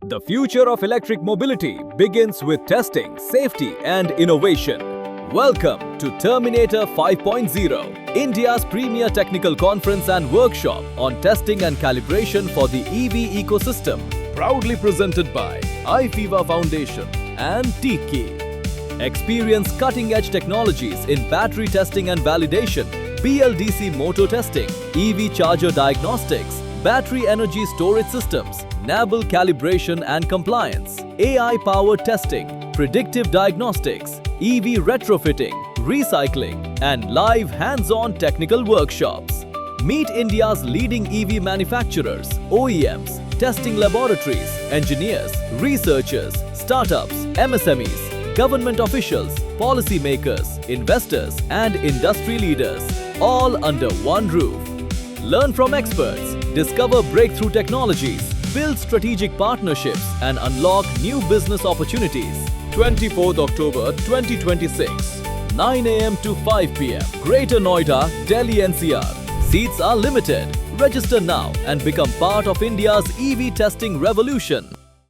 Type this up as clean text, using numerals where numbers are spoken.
The future of electric mobility begins with testing, safety and innovation. Welcome to Terminator 5.0, India's premier technical conference and workshop on testing and calibration for the EV ecosystem. Proudly presented by Ifeva Foundation and Tiicci. Experience cutting-edge technologies in battery testing and validation, BLDC motor testing, EV charger diagnostics, battery energy storage systems, NABL calibration and compliance, AI-powered testing, predictive diagnostics, EV retrofitting, recycling, and live hands-on technical workshops. Meet India's leading EV manufacturers, OEMs, testing laboratories, engineers, researchers, startups, MSMEs, government officials, policymakers, investors, and industry leaders, all under one roof. Learn from experts, discover breakthrough technologies, build strategic partnerships, and unlock new business opportunities. 24th October 2026, 9 a.m. to 5 p.m. Greater Noida, Delhi NCR. Seats are limited. Register now and become part of India's EV testing revolution.